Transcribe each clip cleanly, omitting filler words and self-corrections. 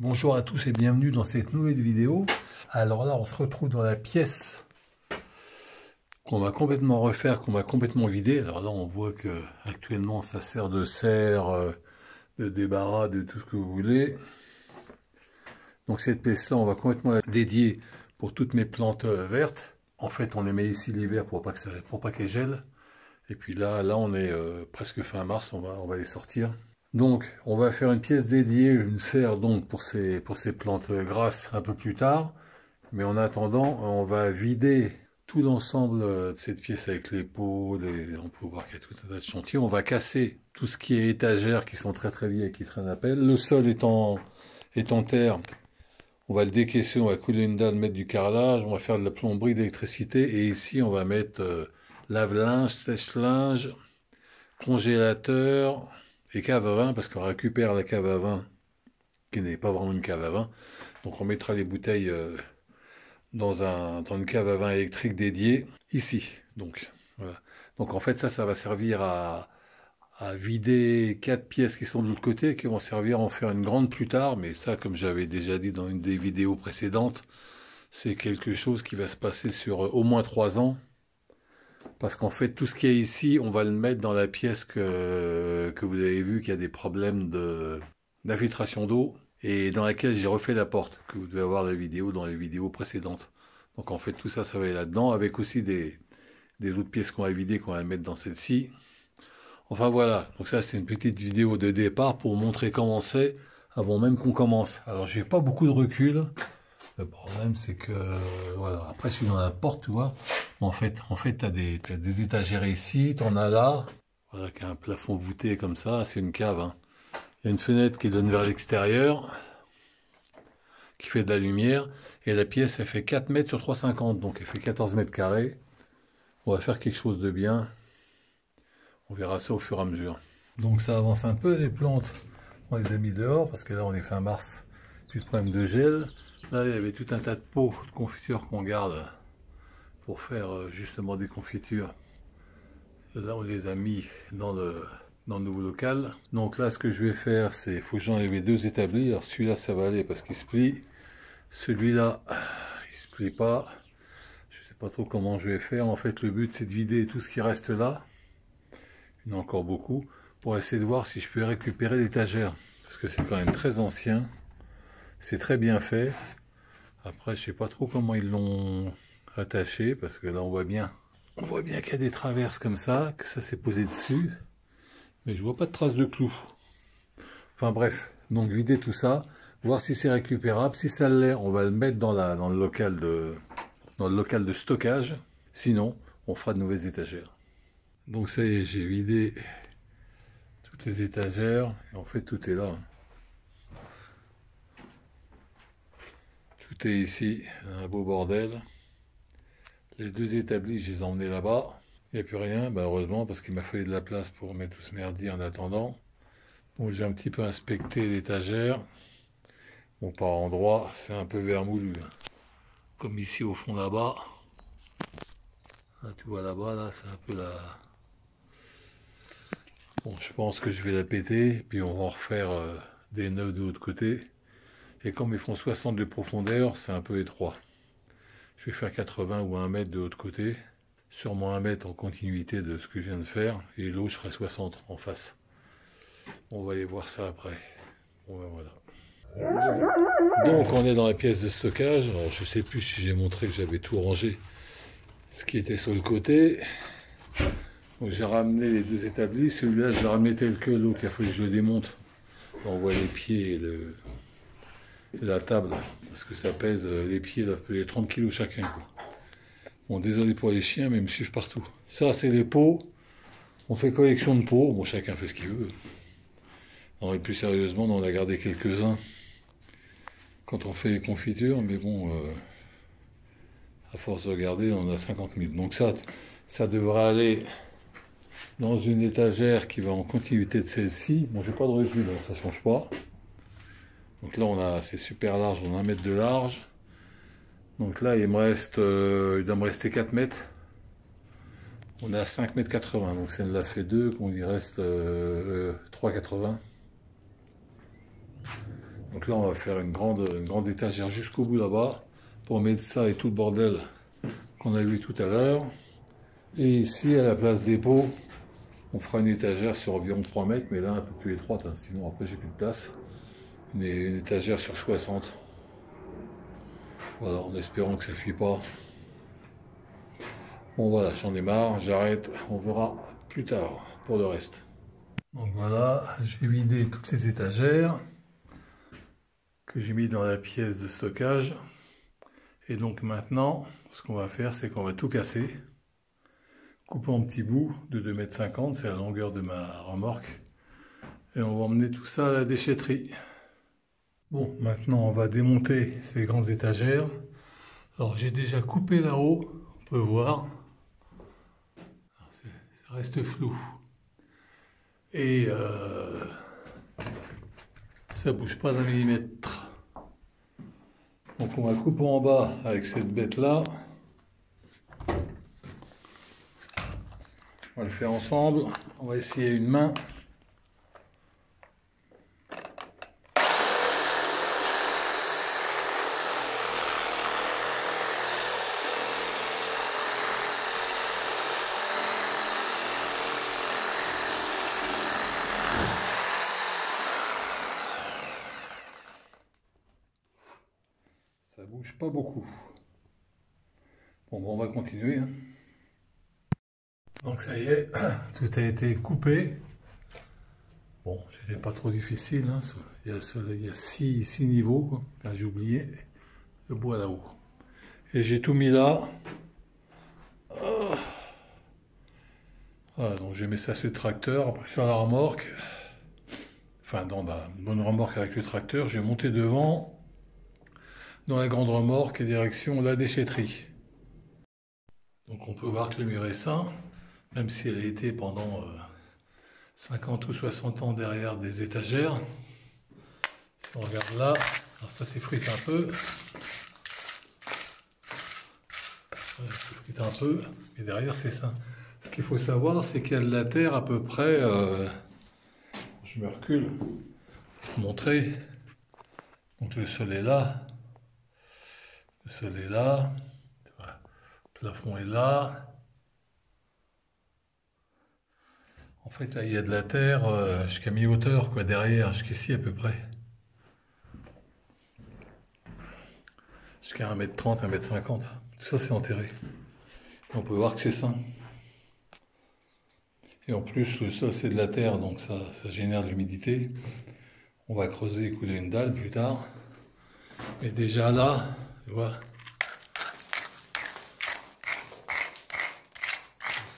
Bonjour à tous et bienvenue dans cette nouvelle vidéo. Alors là, on se retrouve dans la pièce qu'on va complètement refaire, qu'on va complètement vider. Alors là, on voit que actuellement, ça sert de serre, de débarras, de tout ce que vous voulez. Donc cette pièce-là, on va complètement la dédier pour toutes mes plantes vertes. En fait, on les met ici l'hiver pour pas qu'elles gèlent. Et puis là, on est presque fin mars, on va les sortir. Donc, on va faire une pièce dédiée, une serre donc pour ces plantes grasses un peu plus tard. Mais en attendant, on va vider tout l'ensemble de cette pièce avec les pots, on peut voir qu'il y a tout un tas de chantiers. On va casser tout ce qui est étagères qui sont très vieilles et qui traînent à pelle. Le sol est en terre. On va le décaisser, on va couler une dalle, mettre du carrelage, on va faire de la plomberie, d'électricité. Et ici, on va mettre lave-linge, sèche-linge, congélateur et cave à vin, parce qu'on récupère la cave à vin, qui n'est pas vraiment une cave à vin. Donc on mettra les bouteilles dans une cave à vin électrique dédiée, ici. Donc, voilà. Donc en fait, ça va servir à vider 4 pièces qui sont de l'autre côté, qui vont servir à en faire une grande plus tard. Mais ça, comme j'avais déjà dit dans une des vidéos précédentes, c'est quelque chose qui va se passer sur au moins 3 ans. Parce qu'en fait, tout ce qui est ici, on va le mettre dans la pièce que vous avez vu qu'il y a des problèmes d'infiltration d'eau et dans laquelle j'ai refait la porte, que vous devez avoir la vidéo dans les vidéos précédentes. Donc en fait, tout ça, ça va aller là-dedans, avec aussi des autres pièces qu'on va vider, qu'on va mettre dans celle-ci. Enfin voilà, donc ça c'est une petite vidéo de départ pour montrer comment c'est avant même qu'on commence. Alors j'ai pas beaucoup de recul. Le problème, c'est que, voilà, après, je suis dans la porte, tu vois. En fait, t'as des étagères ici, t'en as là. Voilà, qui a un plafond voûté comme ça, c'est une cave, hein. Il y a une fenêtre qui donne vers l'extérieur, qui fait de la lumière. Et la pièce, elle fait 4 mètres sur 3,50, donc elle fait 14 mètres carrés. On va faire quelque chose de bien. On verra ça au fur et à mesure. Donc ça avance un peu, les plantes. On les a mis dehors, parce que là, on est fin mars. Plus de problème de gel. Là, il y avait tout un tas de pots de confiture qu'on garde pour faire justement des confitures. Là, on les a mis dans le nouveau local. Donc là, ce que je vais faire, c'est, il faut que j'enlève 2 établis. Alors celui-là, ça va aller parce qu'il se plie. Celui-là, il se plie pas. Je sais pas trop comment je vais faire. En fait, le but, c'est de vider tout ce qui reste là. Il y en a encore beaucoup. Pour essayer de voir si je peux récupérer l'étagère. Parce que c'est quand même très ancien. C'est très bien fait. Après, je sais pas trop comment ils l'ont attaché, parce que là, on voit bien qu'il y a des traverses comme ça, que ça s'est posé dessus, mais je vois pas de traces de clous. Enfin bref, donc vider tout ça, voir si c'est récupérable. Si ça l'est, on va le mettre dans le local de stockage. Sinon, on fera de nouvelles étagères. Donc ça y est, j'ai vidé toutes les étagères, et en fait, tout est là. Tout est ici, un beau bordel. Les 2 établis, je les ai emmenés là-bas. Il n'y a plus rien, bah heureusement, parce qu'il m'a fallu de la place pour mettre tout ce merdier en attendant. Donc j'ai un petit peu inspecté l'étagère. Bon, par endroit, c'est un peu vermoulu. Comme ici au fond là-bas. Là, tu vois là-bas, là, c'est un peu la... Bon, je pense que je vais la péter, puis on va en refaire des neufs de l'autre côté. Et comme ils font 60 de profondeur, c'est un peu étroit. Je vais faire 80 ou 1 mètre de l'autre côté. Sûrement 1 mètre en continuité de ce que je viens de faire. Et l'autre, je ferai 60 en face. On va aller voir ça après. Bon, ben voilà. Donc on est dans la pièce de stockage. Alors je sais plus si j'ai montré que j'avais tout rangé. Ce qui était sur le côté. Donc j'ai ramené les 2 établis. Celui-là, je l'ai ramené tel que l'autre. Il a fallu que je le démonte. On voit les pieds et la table. Parce que ça pèse, les pieds doivent peser 30 kg chacun, quoi. Bon, désolé pour les chiens, mais ils me suivent partout. Ça, c'est les pots. On fait collection de pots. Bon, chacun fait ce qu'il veut. Non, et plus sérieusement, on en a gardé quelques-uns quand on fait les confitures, mais bon, à force de regarder, on en a 50 000. Donc ça devrait aller dans une étagère qui va en continuité de celle-ci. Bon, j'ai pas de recul, hein, ça change pas. Donc là, c'est super large, on a 1 mètre de large. Donc là, il doit me rester 4 mètres. On est à 5 mètres 80, donc ça nous l'a fait 2, qu'on y reste 3,80. Donc là, on va faire une grande étagère jusqu'au bout là-bas pour mettre ça et tout le bordel qu'on a vu tout à l'heure. Et ici, à la place dépôt, on fera une étagère sur environ 3 mètres, mais là un peu plus étroite, hein, sinon après j'ai plus de place. Une étagère sur 60. Voilà, en espérant que ça ne fuit pas. Bon voilà, j'en ai marre, j'arrête, on verra plus tard pour le reste. Donc voilà, j'ai vidé toutes les étagères que j'ai mis dans la pièce de stockage. Et donc maintenant, ce qu'on va faire, c'est qu'on va tout casser, couper en petits bouts de 2,50 m, c'est la longueur de ma remorque. Et on va emmener tout ça à la déchetterie. Bon, maintenant on va démonter ces grandes étagères. Alors j'ai déjà coupé là-haut, on peut voir. Ça reste flou. Et ça bouge pas d'un millimètre. Donc on va couper en bas avec cette bête-là. On va le faire ensemble. On va essayer une main. Ça bouge pas beaucoup. Bon, on va continuer. Hein. Donc ça y est, tout a été coupé. Bon, c'était pas trop difficile. Hein. Il y a six niveaux. J'ai oublié le bois là-haut. Et j'ai tout mis là. Voilà, donc j'ai mis ça sur le tracteur, sur la remorque. Enfin, dans la bonne remorque avec le tracteur. J'ai monté devant. Dans la grande remorque et direction la déchetterie. Donc on peut voir que le mur est sain, même si elle a été pendant 50 ou 60 ans derrière des étagères. Si on regarde là, alors ça s'effrite un peu. Ça s'effrite un peu, et derrière c'est sain. Ce qu'il faut savoir, c'est qu'il y a de la terre à peu près... je me recule pour montrer. Donc le sol est là. Le sol est là. Le plafond est là. En fait, là, il y a de la terre jusqu'à mi-hauteur, quoi, derrière, jusqu'ici à peu près. Jusqu'à 1,30 m, 1,50 m. Tout ça, c'est enterré. Et on peut voir que c'est sain. Et en plus, le sol, c'est de la terre, donc ça génère de l'humidité. On va creuser et couler une dalle plus tard. Mais déjà là, tu vois,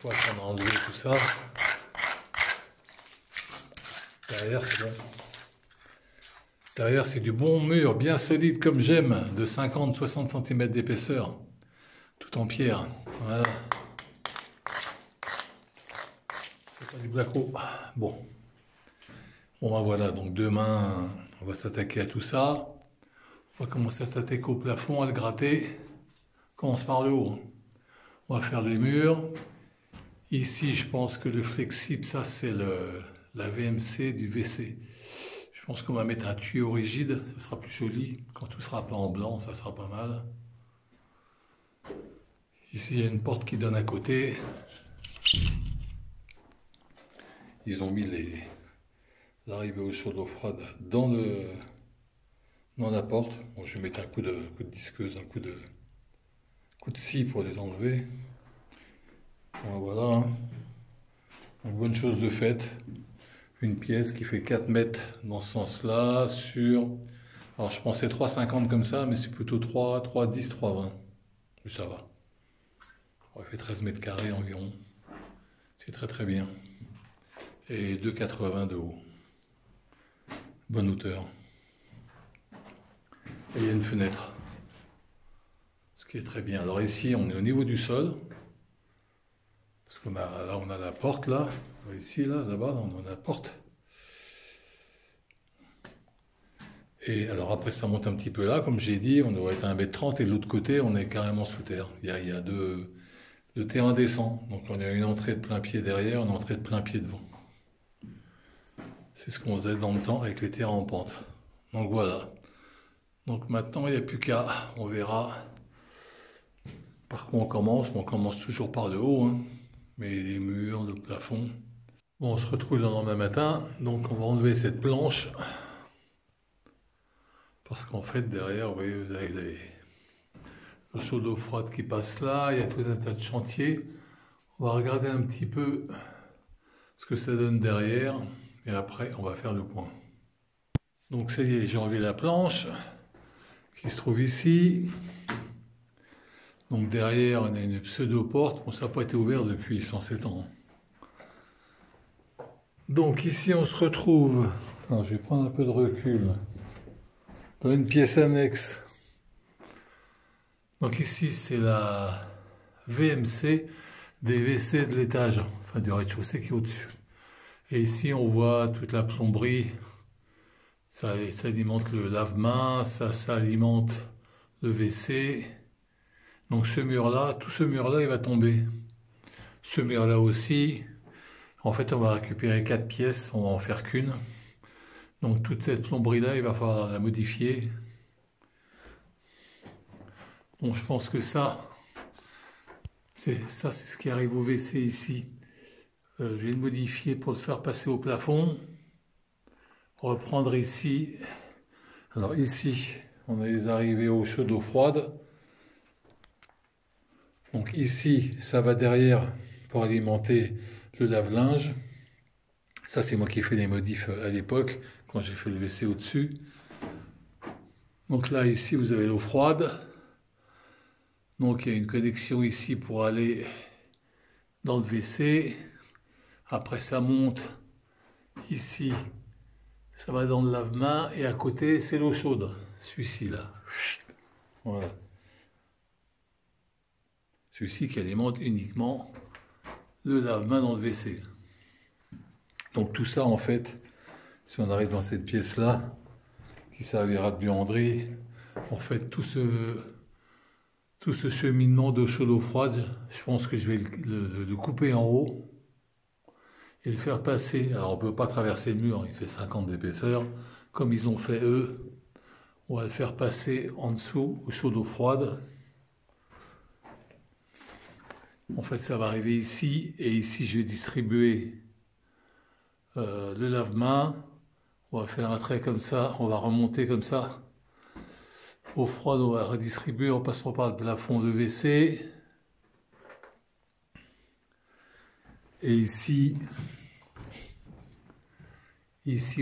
une fois qu'on a enlevé tout ça, derrière c'est bon. Derrière c'est du bon mur, bien solide comme j'aime, de 50-60 cm d'épaisseur, tout en pierre. Voilà. C'est pas du blacko. Bon. Bon ben voilà, donc demain on va s'attaquer à tout ça. On va commencer à s'attaquer au plafond, à le gratter. On commence par le haut. On va faire les murs. Ici, je pense que le flexible, ça c'est la VMC du WC. Je pense qu'on va mettre un tuyau rigide, ça sera plus joli. Quand tout sera pas en blanc, ça sera pas mal. Ici, il y a une porte qui donne à côté. Ils ont mis l'arrivée au chaud d'eau froide dans la porte. Bon, je vais mettre un coup de disqueuse, un coup de scie pour les enlever. Bon, voilà. Hein. Donc, bonne chose de faite. Une pièce qui fait 4 mètres dans ce sens-là sur... Alors je pensais 3,50 comme ça, mais c'est plutôt 3,10, 3,20. Mais ça va. On fait 13 mètres carrés environ. C'est très très bien. Et 2,80 de haut. Bonne hauteur. Et il y a une fenêtre. Ce qui est très bien. Alors ici, on est au niveau du sol. Parce qu'on a, là, on a la porte, là. Ici, là-bas, on a la porte. Et alors après, ça monte un petit peu là. Comme j'ai dit, on doit être à 1,30 m. Et de l'autre côté, on est carrément sous terre. Il y a deux terrains descend. Donc on a une entrée de plein pied derrière, une entrée de plein pied devant. C'est ce qu'on faisait dans le temps avec les terrains en pente. Donc voilà. Donc maintenant, il n'y a plus qu'à, on verra par quoi on commence. Bon, on commence toujours par le haut, hein. Mais les murs, le plafond. Bon, on se retrouve le lendemain matin. Donc on va enlever cette planche. Parce qu'en fait, derrière, vous voyez, vous avez le seau d'eau froide qui passe là. Il y a tout un tas de chantiers. On va regarder un petit peu ce que ça donne derrière. Et après, on va faire le point. Donc ça y est, j'ai enlevé la planche qui se trouve ici. Donc derrière, on a une pseudo-porte. Bon, ça n'a pas été ouvert depuis 107 ans. Donc ici, on se retrouve... Alors, je vais prendre un peu de recul. Dans une pièce annexe. Donc ici, c'est la VMC des WC de l'étage. Enfin, du rez-de-chaussée qui est au-dessus. Et ici, on voit toute la plomberie. Ça alimente le lave-main, ça alimente le WC. Donc ce mur-là, tout ce mur-là, il va tomber. Ce mur-là aussi. En fait, on va récupérer 4 pièces, on va en faire qu'une. Donc toute cette plomberie-là, il va falloir la modifier. Donc je pense que ça, c'est ce qui arrive au WC ici. Je vais le modifier pour le faire passer au plafond. Reprendre ici. Alors ici, on a les arrivées au chaud d'eau froide. Donc ici, ça va derrière pour alimenter le lave-linge. Ça, c'est moi qui ai fait les modifs à l'époque, quand j'ai fait le WC au-dessus. Donc là, ici, vous avez l'eau froide. Donc il y a une connexion ici pour aller dans le WC. Après, ça monte ici. Ça va dans le lave-main. Et à côté, c'est l'eau chaude. Celui-ci, là. Voilà. Celui-ci qui alimente uniquement le lave-main dans le WC. Donc tout ça, en fait, si on arrive dans cette pièce-là, qui servira de buanderie, en fait, tout ce cheminement d'eau chaude eau froide, je pense que je vais le couper en haut et le faire passer. Alors on ne peut pas traverser le mur, il fait 50 d'épaisseur, comme ils ont fait eux. On va le faire passer en dessous au chaud d'eau froide. En fait, ça va arriver ici, et ici, je vais distribuer le lave-main. On va faire un trait comme ça, on va remonter comme ça. Eau froide, on va redistribuer en passant par le plafond de WC. Et ici,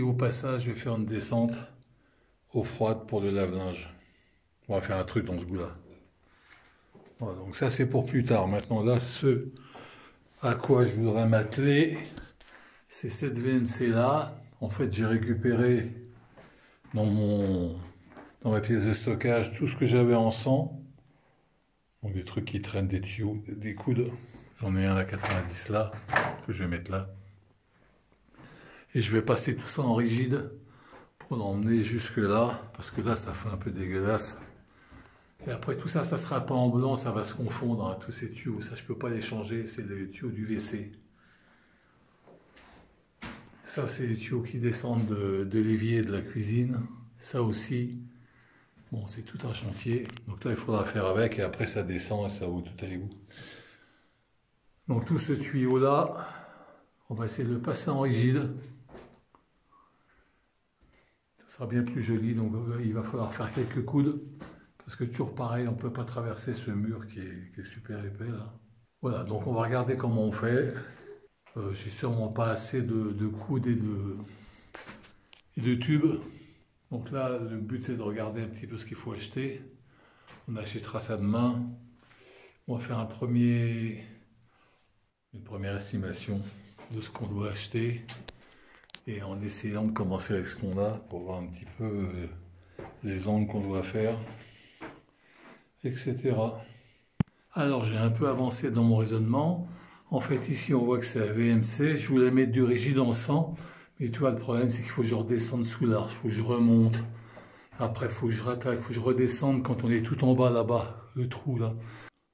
au passage, je vais faire une descente eau froide pour le lave-linge. On va faire un truc dans ce goût-là. Voilà, donc ça c'est pour plus tard. Maintenant là, ce à quoi je voudrais m'atteler, c'est cette VMC là. En fait, j'ai récupéré dans ma pièce de stockage tout ce que j'avais en sang. Donc des trucs qui traînent, des tuyaux, des coudes. J'en ai un à 90 là, que je vais mettre là. Et je vais passer tout ça en rigide pour l'emmener jusque là, parce que là ça fait un peu dégueulasse. Et après tout ça, ça sera pas en blanc, ça va se confondre, hein, tous ces tuyaux. Ça, je peux pas les changer, c'est les tuyaux du WC. Ça, c'est les tuyaux qui descendent de l'évier de la cuisine. Ça aussi, bon, c'est tout un chantier. Donc là, il faudra faire avec, et après ça descend et ça va tout à l'égout. Donc tout ce tuyau-là, on va essayer de le passer en rigide. Ça sera bien plus joli, donc il va falloir faire quelques coudes. Parce que toujours pareil, on ne peut pas traverser ce mur qui est super épais là. Voilà, donc on va regarder comment on fait. J'ai sûrement pas assez de coudes et de tubes. Donc là, le but c'est de regarder un petit peu ce qu'il faut acheter. On achètera ça demain. On va faire une première estimation de ce qu'on doit acheter. Et en essayant de commencer avec ce qu'on a pour voir un petit peu les angles qu'on doit faire, etc. Alors j'ai un peu avancé dans mon raisonnement. En fait ici on voit que c'est la VMC. Je voulais mettre du rigide en 100. Mais tu vois le problème c'est qu'il faut que je redescende sous l'arche. Il faut que je remonte. Après il faut que je rattaque. Il faut que je redescende quand on est tout en bas là-bas. Le trou là.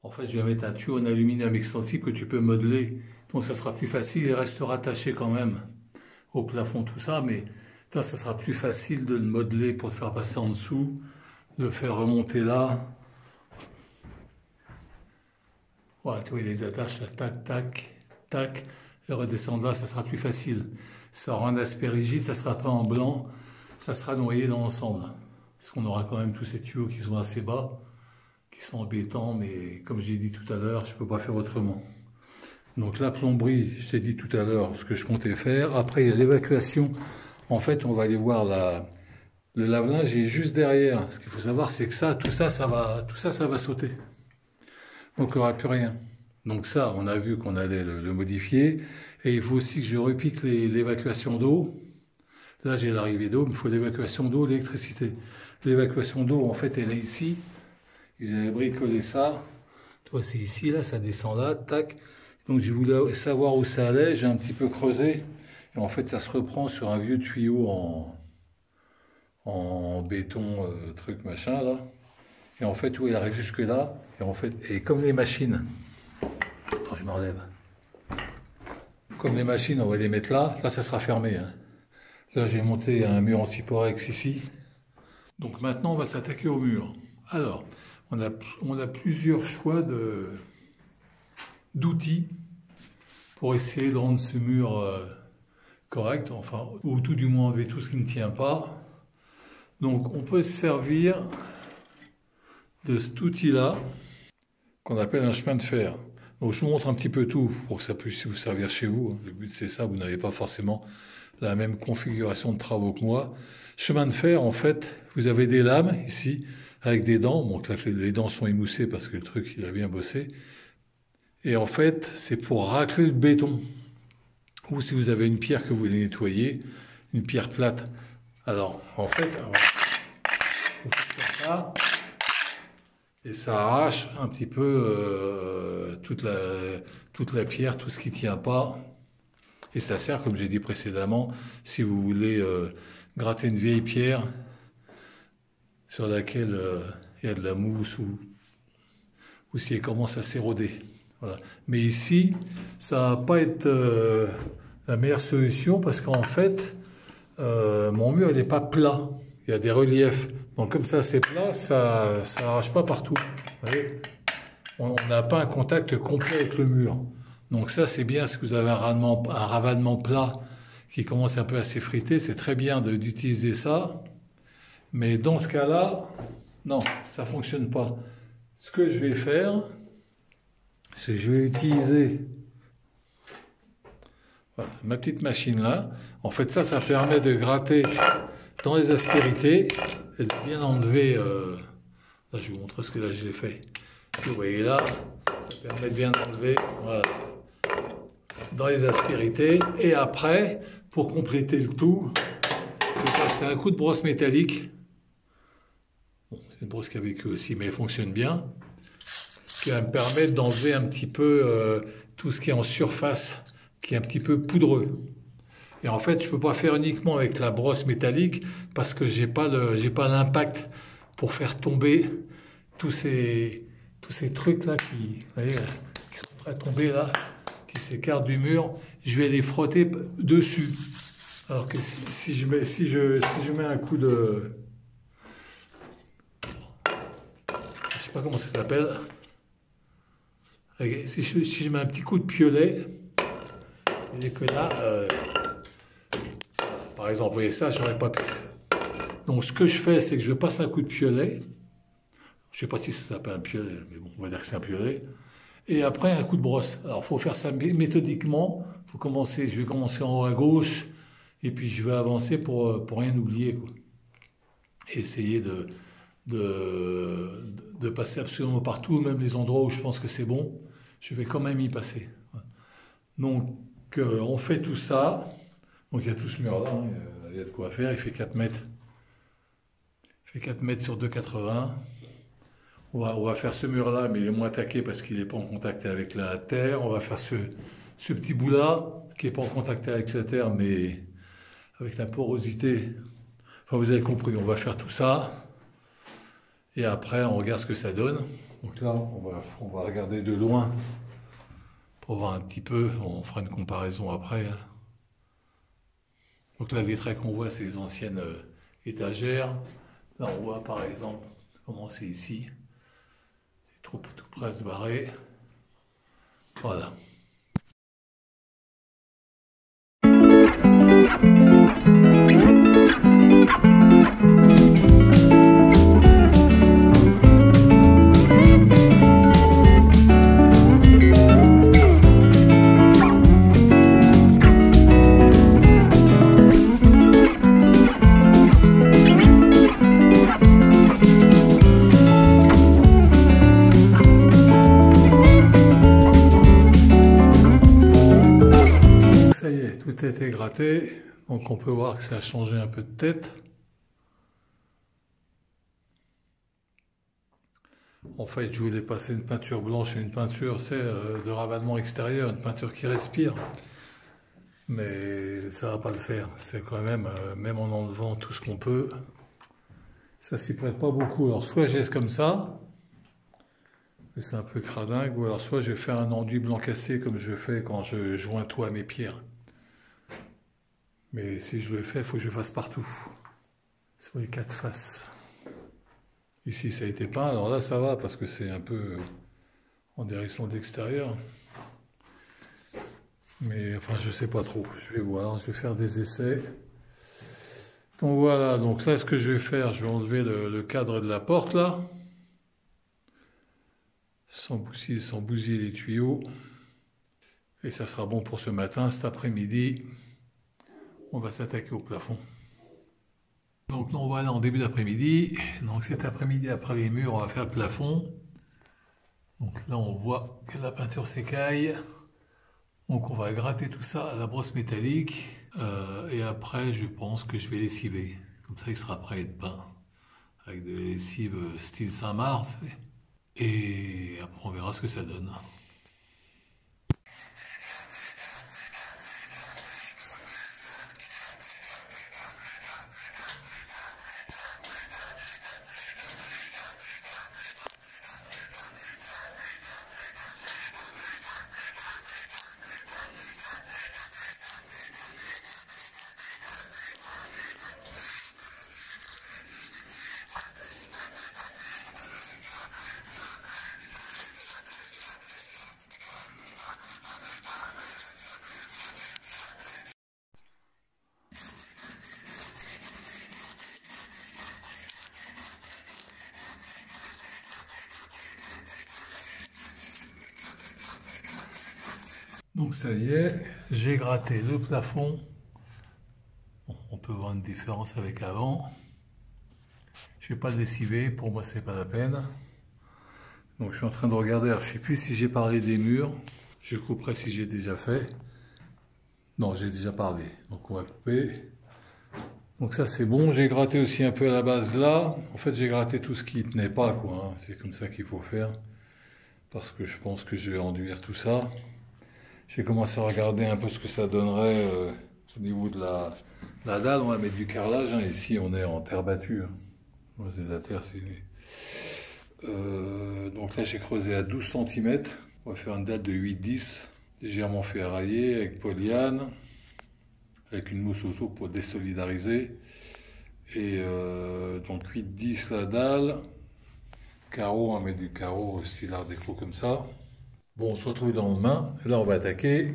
En fait je vais mettre un tuyau en aluminium extensible que tu peux modeler. Donc ça sera plus facile et reste rattaché quand même au plafond tout ça. Mais Ça sera plus facile de le modeler pour le faire passer en dessous, de le faire remonter là. Voilà, tu vois, les attaches là, tac, tac, tac, et redescendre là, ça sera plus facile. Ça aura un aspect rigide, ça sera pas en blanc, ça sera noyé dans l'ensemble. Parce qu'on aura quand même tous ces tuyaux qui sont assez bas, qui sont embêtants, mais comme j'ai dit tout à l'heure, je peux pas faire autrement. Donc la plomberie, je t'ai dit tout à l'heure ce que je comptais faire. Après, il y a l'évacuation. En fait, on va aller voir le lave-linge est juste derrière. Ce qu'il faut savoir, c'est que ça, tout ça, ça va sauter. Donc il n'y aura plus rien. Donc ça, on a vu qu'on allait le modifier. Et il faut aussi que je repique l'évacuation d'eau. Là, j'ai l'arrivée d'eau, mais il faut l'évacuation d'eau, l'électricité. L'évacuation d'eau, en fait, elle est ici. Ils avaient bricolé ça. Toi, c'est ici, là, ça descend là, tac. Donc j'ai voulu savoir où ça allait, j'ai un petit peu creusé. Et en fait, ça se reprend sur un vieux tuyau en béton, truc machin, là. Et en fait, où il arrive jusque là. Et en fait, et comme les machines, attends, je me relève. Comme les machines, on va les mettre là. Là, ça sera fermé. Hein. Là, j'ai monté un mur en cyporex ici. Donc maintenant, on va s'attaquer au mur. Alors, on a plusieurs choix d'outils pour essayer de rendre ce mur correct, enfin, ou tout du moins enlever tout ce qui ne tient pas. Donc, on peut se servir de cet outil-là, qu'on appelle un chemin de fer. Donc, je vous montre un petit peu tout pour que ça puisse vous servir chez vous. Le but, c'est ça, vous n'avez pas forcément la même configuration de travaux que moi. Chemin de fer, en fait, vous avez des lames ici, avec des dents. Bon, là, les dents sont émoussées parce que le truc, il a bien bossé. Et en fait, c'est pour racler le béton. Ou si vous avez une pierre que vous voulez nettoyer, une pierre plate. Alors, en fait, vous faites comme ça, et ça arrache un petit peu toute la pierre, tout ce qui ne tient pas. Et ça sert, comme j'ai dit précédemment, si vous voulez gratter une vieille pierre sur laquelle il y a de la mousse ou si elle commence à s'éroder. Voilà. Mais ici, ça va pas être la meilleure solution parce qu'en fait, mon mur il n'est pas plat. Il y a des reliefs. Donc comme ça c'est plat, ça n'arrache pas partout. Vous voyez, on n'a pas un contact complet avec le mur. Donc ça c'est bien si vous avez un ravalement plat qui commence un peu à s'effriter, c'est très bien d'utiliser ça. Mais dans ce cas-là, non, ça ne fonctionne pas. Ce que je vais faire, c'est que je vais utiliser voilà, ma petite machine là. En fait, ça permet de gratter dans les aspérités et de bien enlever. Là, je vous montre ce que là je l'ai fait. Si vous voyez là, ça permet de bien enlever voilà, dans les aspérités. Et après, pour compléter le tout, je vais passer un coup de brosse métallique. Bon, c'est une brosse qui a vécu aussi, mais elle fonctionne bien. Qui va me permettre d'enlever un petit peu tout ce qui est en surface, qui est un petit peu poudreux. Et en fait, je ne peux pas faire uniquement avec la brosse métallique parce que j'ai pas l'impact pour faire tomber tous ces trucs là qui sont prêts à tomber là, qui s'écartent du mur. Je vais les frotter dessus. Alors que si je mets un coup de, je sais pas comment ça s'appelle. Si je mets un petit coup de piolet, et que là, par exemple, vous voyez ça, j'aurais pas pu. Donc ce que je fais, c'est que je passe un coup de piolet. Je sais pas si ça s'appelle un piolet, mais bon, on va dire que c'est un piolet. Et après, un coup de brosse. Alors, il faut faire ça méthodiquement. Je vais commencer en haut à gauche, et puis je vais avancer pour rien oublier, quoi. Et essayer de passer absolument partout, même les endroits où je pense que c'est bon, je vais quand même y passer. Donc, on fait tout ça. Donc, il y a tout ce mur-là, hein, il y a de quoi faire. Il fait 4 mètres. Il fait 4 mètres sur 2,80. On va faire ce mur-là, mais il est moins taqué parce qu'il n'est pas en contact avec la terre. On va faire ce petit bout-là, qui n'est pas en contact avec la terre, mais avec la porosité. Enfin, vous avez compris, on va faire tout ça. Et après, on regarde ce que ça donne. Donc là, on va regarder de loin pour voir un petit peu. On fera une comparaison après. Hein. Donc là, les traits qu'on voit, c'est les anciennes étagères. Là, on voit par exemple comment c'est ici. C'est tout près de se barrer. Voilà. Ça y est, tout a été gratté, donc on peut voir que ça a changé un peu de tête. En fait, je voulais passer une peinture blanche et une peinture, c'est de ravalement extérieur, une peinture qui respire. Mais ça va pas le faire. C'est quand même, même en enlevant tout ce qu'on peut, ça s'y prête pas beaucoup. Alors soit j'ai comme ça, et c'est un peu cradingue, ou alors soit je vais faire un enduit blanc cassé comme je fais quand je joins tout à mes pierres. Mais si je le fais, il faut que je fasse partout, sur les 4 faces. Ici, ça a été peint, alors là, ça va, parce que c'est un peu en direction d'extérieur. Mais enfin, je sais pas trop, je vais voir, je vais faire des essais. Donc voilà, donc là, ce que je vais faire, je vais enlever le cadre de la porte, là, sans bousiller les tuyaux. Et ça sera bon pour ce matin. Cet après-midi, on va s'attaquer au plafond. Donc là, on va aller en début d'après-midi. Donc cet après-midi, après les murs, on va faire le plafond. Donc là, on voit que la peinture s'écaille. Donc on va gratter tout ça à la brosse métallique. Et après, je pense que je vais lessiver. Comme ça, il sera prêt à être peint. Avec de lessive style Saint-Marc. Et après, on verra ce que ça donne. Donc ça y est, j'ai gratté le plafond. Bon, on peut voir une différence avec avant. Je ne vais pas le lessiver, pour moi c'est pas la peine. Donc je suis en train de regarder, alors, je ne sais plus si j'ai parlé des murs. Je couperai si j'ai déjà fait. Non, j'ai déjà parlé, donc on va couper. Donc ça c'est bon, j'ai gratté aussi un peu à la base là. En fait j'ai gratté tout ce qui ne tenait pas, quoi. C'est comme ça qu'il faut faire. Parce que je pense que je vais enduire tout ça. J'ai commencé à regarder un peu ce que ça donnerait au niveau de la dalle. On va mettre du carrelage. Ici, on est en terre battue. C'est de la terre. Donc là, j'ai creusé à 12 cm. On va faire une dalle de 8-10, légèrement ferraillée, avec polyane, avec une mousse autour pour désolidariser. Et donc 8-10 la dalle. Carreau, on va mettre du carreau style art déco comme ça. Bon, on se retrouve dans le main. Là, on va attaquer.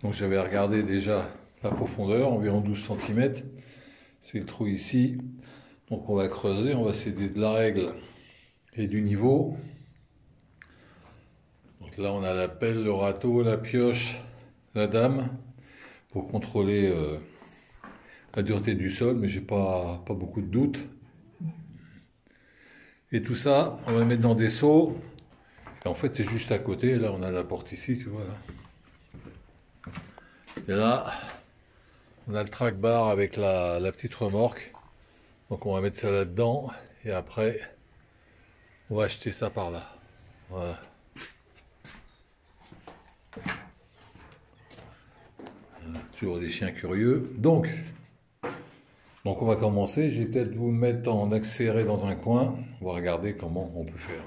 Donc, j'avais regardé déjà la profondeur, environ 12 cm. C'est le trou ici. Donc, on va creuser. On va s'aider de la règle et du niveau. Donc là, on a la pelle, le râteau, la pioche, la dame pour contrôler la dureté du sol, mais j'ai pas beaucoup de doutes. Et tout ça, on va le mettre dans des seaux. Et en fait, c'est juste à côté. Là, on a la porte ici, tu vois. Là. Et là, on a le track-bar avec la petite remorque. Donc, on va mettre ça là-dedans. Et après, on va acheter ça par là. Voilà. Toujours des chiens curieux. Donc on va commencer. Je vais peut-être vous mettre en accéléré dans un coin. On va regarder comment on peut faire.